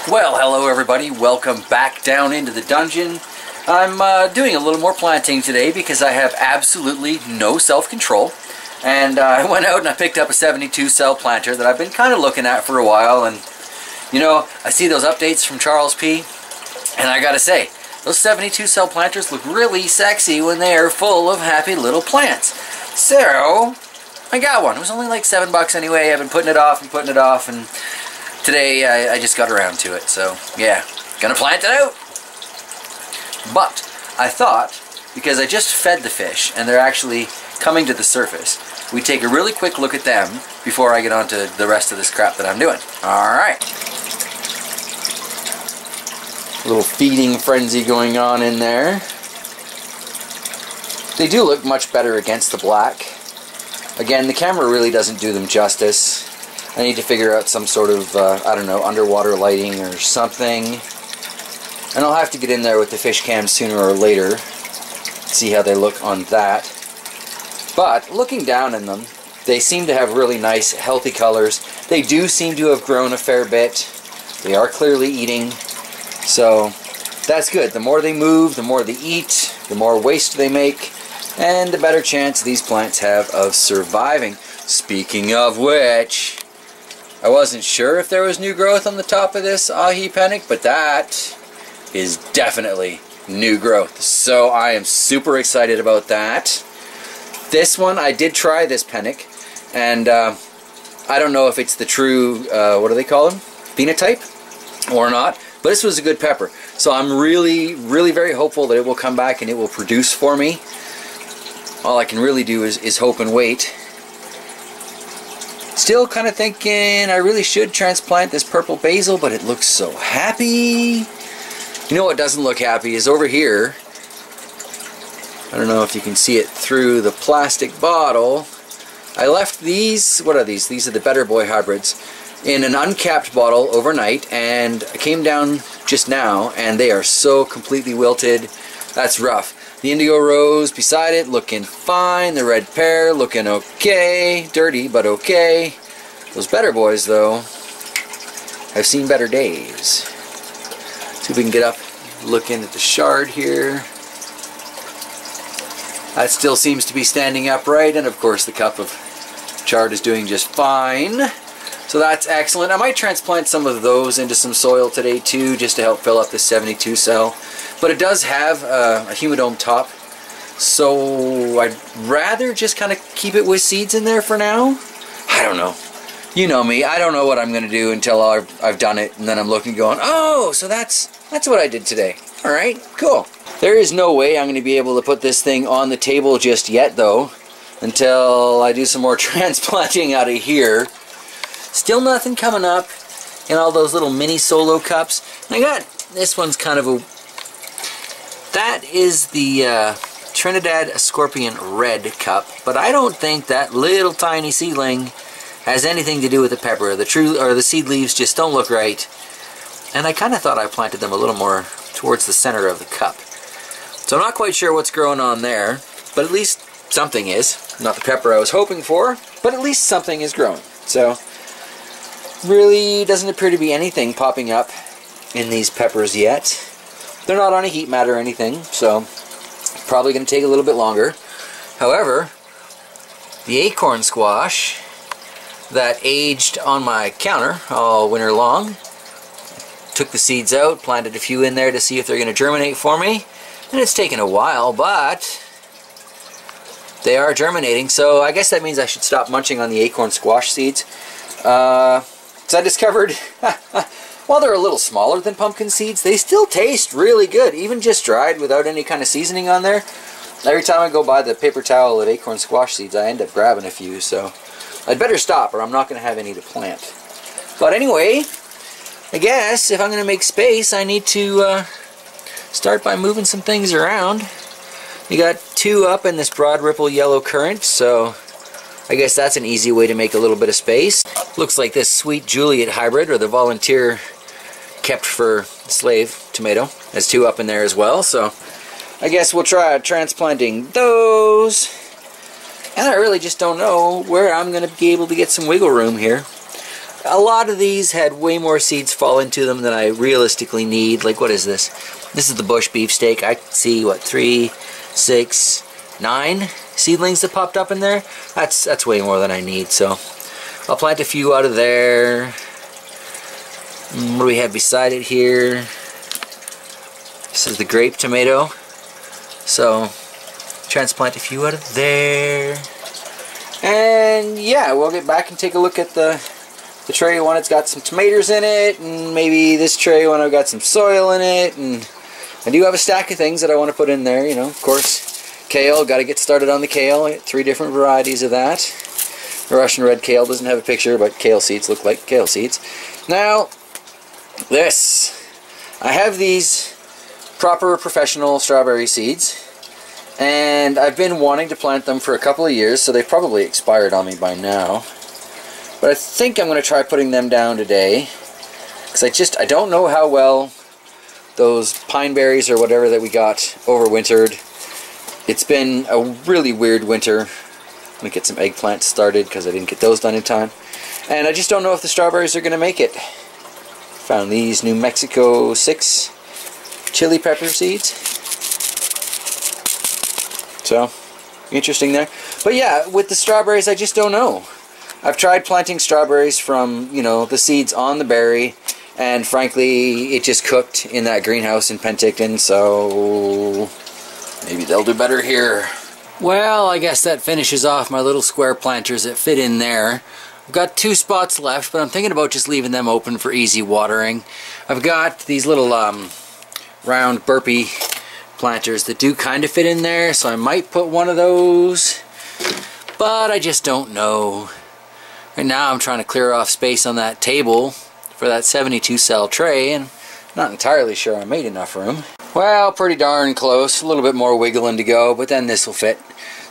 Well, hello everybody, welcome back down into the dungeon. I'm doing a little more planting today because I have absolutely no self-control. And I went out and I picked up a 72 cell planter that I've been kind of looking at for a while. And you know, I see those updates from Charles P. And I gotta say, those 72 cell planters look really sexy when they are full of happy little plants. So, I got one. It was only like $7 anyway. I've been putting it off and today I just got around to it, so yeah, gonna plant it out. But I thought, because I just fed the fish and they're actually coming to the surface, we take a really quick look at them before I get on to the rest of this crap that I'm doing. Alright. A little feeding frenzy going on in there. They do look much better against the black. Again, the camera really doesn't do them justice. I need to figure out some sort of, I don't know, underwater lighting or something. And I'll have to get in there with the fish cam sooner or later. See how they look on that. But, looking down in them, they seem to have really nice, healthy colors. They do seem to have grown a fair bit. They are clearly eating. So, that's good. The more they move, the more they eat, the more waste they make, and the better chance these plants have of surviving. Speaking of which, I wasn't sure if there was new growth on the top of this ahi pennick, but that is definitely new growth. So I am super excited about that. This one, I did try this pennick, and I don't know if it's the true, what do they call them? Phenotype or not, but this was a good pepper. So I'm really very hopeful that it will come back and it will produce for me. All I can really do is hope and wait. Still kind of thinking I really should transplant this purple basil, but it looks so happy. You know what doesn't look happy is over here. I don't know if you can see it through the plastic bottle. I left these, what are these? These are the Better Boy hybrids, in an uncapped bottle overnight, and I came down just now and they are so completely wilted. That's rough. The indigo rose beside it looking fine. The red pear looking okay. Dirty, but okay. Those Better Boys, though, I've seen better days. See if we can get up looking at the shard here. That still seems to be standing upright, and of course the cup of chard is doing just fine. So that's excellent. I might transplant some of those into some soil today too, just to help fill up the 72 cell. But it does have a humidome top, so I'd rather just kind of keep it with seeds in there for now. I don't know. You know me. I don't know what I'm going to do until I've done it, and then I'm looking going, oh, so that's what I did today. All right, cool. There is no way I'm going to be able to put this thing on the table just yet, though, until I do some more transplanting out of here. Still nothing coming up in all those little mini solo cups. I got, this one's kind of a, that is the Trinidad Scorpion Red cup, but I don't think that little tiny seedling has anything to do with the pepper. The seed leaves just don't look right. And I kind of thought I planted them a little more towards the center of the cup. So I'm not quite sure what's growing on there, but at least something is. Not the pepper I was hoping for, but at least something is growing. So really doesn't appear to be anything popping up in these peppers yet. They're not on a heat mat or anything, so probably going to take a little bit longer. However, the acorn squash that aged on my counter all winter long, took the seeds out, planted a few in there to see if they're going to germinate for me, and it's taken a while, but they are germinating, so I guess that means I should stop munching on the acorn squash seeds. So I discovered, while they're a little smaller than pumpkin seeds, they still taste really good, even just dried without any kind of seasoning on there. Every time I go buy the paper towel of acorn squash seeds, I end up grabbing a few, so I'd better stop or I'm not going to have any to plant. But anyway, I guess if I'm going to make space, I need to start by moving some things around. You got two up in this broad ripple yellow currant, so I guess that's an easy way to make a little bit of space. Looks like this Sweet Juliet hybrid, or the volunteer kept for slave tomato, has two up in there as well, so I guess we'll try transplanting those. And I really just don't know where I'm going to be able to get some wiggle room here. a lot of these had way more seeds fall into them than I realistically need. Like, what is this? This is the bush beefsteak. I see, what, 3, 6, 9 seedlings that popped up in there. That's way more than I need, so I'll plant a few out of there. What do we have beside it here? This is the grape tomato. So, transplant a few out of there. And yeah, we'll get back and take a look at the tray one. It's got some tomatoes in it, and maybe this tray one I've got some soil in it, and I do have a stack of things that I want to put in there, you know, of course. Kale, got to get started on the kale. 3 different varieties of that. The Russian red kale doesn't have a picture, but kale seeds look like kale seeds. Now, this. I have these proper professional strawberry seeds, and I've been wanting to plant them for a couple of years, so they've probably expired on me by now. But I think I'm going to try putting them down today, because I don't know how well those pine berries or whatever that we got overwintered. It's been a really weird winter. I'm going to get some eggplants started because I didn't get those done in time. And I just don't know if the strawberries are going to make it. Found these New Mexico 6 chili pepper seeds. So, interesting there. But yeah, with the strawberries, I just don't know. I've tried planting strawberries from, you know, the seeds on the berry, and frankly, it just cooked in that greenhouse in Penticton, so maybe they'll do better here. Well, I guess that finishes off my little square planters that fit in there. I've got 2 spots left, but I'm thinking about just leaving them open for easy watering. I've got these little round burpee planters that do kind of fit in there, so I might put one of those, but I just don't know. Right now I'm trying to clear off space on that table for that 72 cell tray, and I'm not entirely sure I made enough room. Well, pretty darn close. A little bit more wiggling to go, but then this will fit.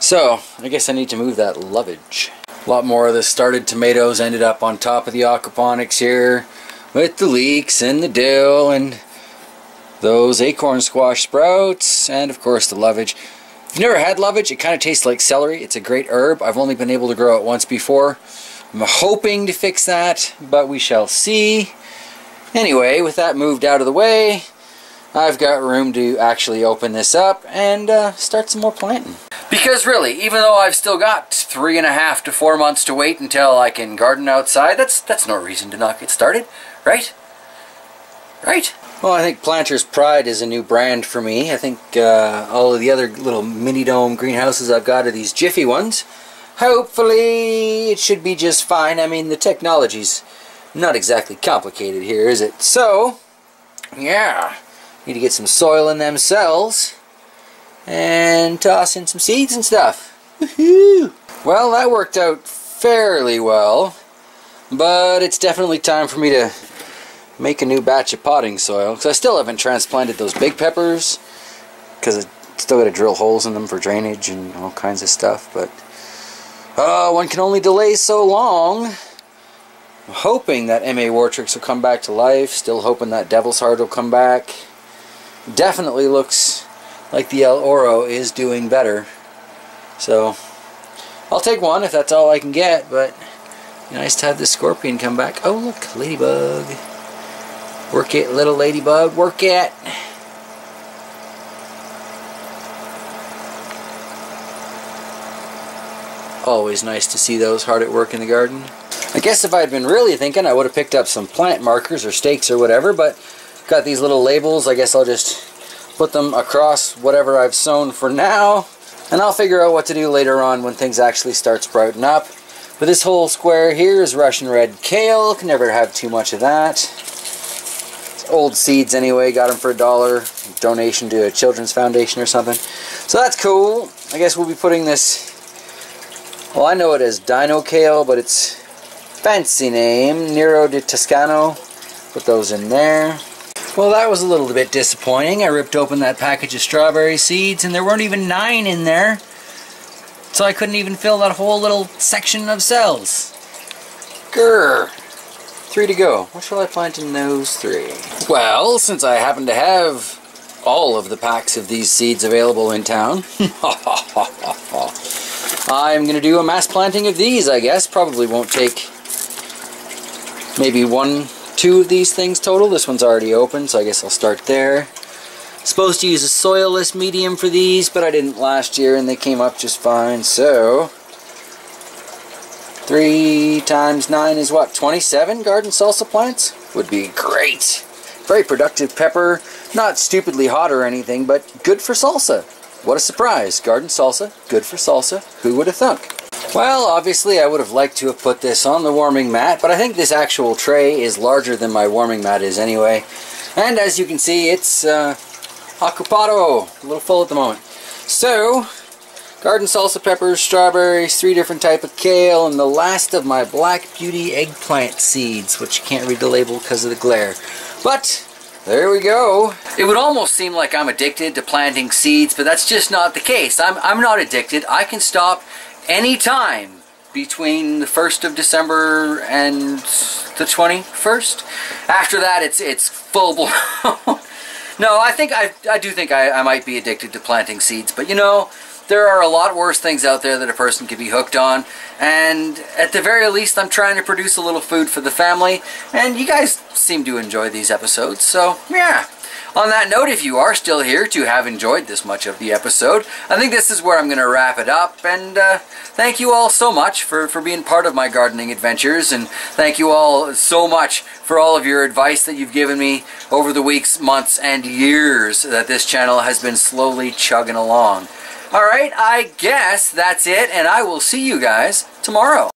So, I guess I need to move that lovage. A lot more of the started tomatoes ended up on top of the aquaponics here, with the leeks and the dill and those acorn squash sprouts, and of course the lovage. If you've never had lovage, it kind of tastes like celery. It's a great herb. I've only been able to grow it once before. I'm hoping to fix that, but we shall see. Anyway, with that moved out of the way, I've got room to actually open this up and start some more planting. Because really, even though I've still got 3.5 to 4 months to wait until I can garden outside, that's no reason to not get started, right? Right? Well, I think Planter's Pride is a new brand for me. I think all of the other little mini dome greenhouses I've got are these Jiffy ones. Hopefully it should be just fine. I mean, the technology's not exactly complicated here, is it? So, yeah, need to get some soil in them cells and toss in some seeds and stuff. Woohoo! Well, that worked out fairly well, but it's definitely time for me to make a new batch of potting soil, because I still haven't transplanted those big peppers, because I still got to drill holes in them for drainage and all kinds of stuff, but one can only delay so long. I'm hoping that M.A. Wartrix will come back to life, still hoping that Devil's Heart will come back. Definitely looks like the El Oro is doing better, so I'll take one if that's all I can get, but nice to have the scorpion come back. Oh look, ladybug. Work it, little ladybug, work it. Always nice to see those hard at work in the garden. I guess if I had been really thinking, I would have picked up some plant markers or stakes or whatever, but got these little labels. I guess I'll just put them across whatever I've sown for now, and I'll figure out what to do later on when things actually start sprouting up. But this whole square here is Russian red kale. Can never have too much of that. Old seeds anyway, got them for $1, donation to a children's foundation or something, so that's cool. I guess we'll be putting this, well, I know it as Dino Kale, but its fancy name, Nero di Toscano. Put those in there. Well, that was a little bit disappointing. I ripped open that package of strawberry seeds and there weren't even 9 in there, so I couldn't even fill that whole little section of cells. Grr. 3 to go. What shall I plant in those 3? Well, since I happen to have all of the packs of these seeds available in town, I'm going to do a mass planting of these, I guess. Probably won't take maybe two of these things total. This one's already open, so I guess I'll start there. Supposed to use a soilless medium for these, but I didn't last year and they came up just fine. So 3 times 9 is what? 27 garden salsa plants? Would be great. Very productive pepper. Not stupidly hot or anything, but good for salsa. What a surprise. Garden salsa, good for salsa. Who would have thunk? Well, obviously I would have liked to have put this on the warming mat, but I think this actual tray is larger than my warming mat is anyway. And as you can see, it's ocupado, a little full at the moment. So, garden salsa peppers, strawberries, 3 different types of kale, and the last of my Black Beauty eggplant seeds, which you can't read the label because of the glare. But there we go. It would almost seem like I'm addicted to planting seeds, but that's just not the case. I'm not addicted. I can stop any time between the 1st of December and the 21st. After that, it's full blown. No, I do think I might be addicted to planting seeds, but you know, there are a lot worse things out there that a person could be hooked on, and at the very least I'm trying to produce a little food for the family, and you guys seem to enjoy these episodes, so yeah. On that note, if you are still here to have enjoyed this much of the episode, I think this is where I'm going to wrap it up, and thank you all so much for being part of my gardening adventures, and thank you all so much for all of your advice that you've given me over the weeks, months, and years that this channel has been slowly chugging along. Alright, I guess that's it, and I will see you guys tomorrow.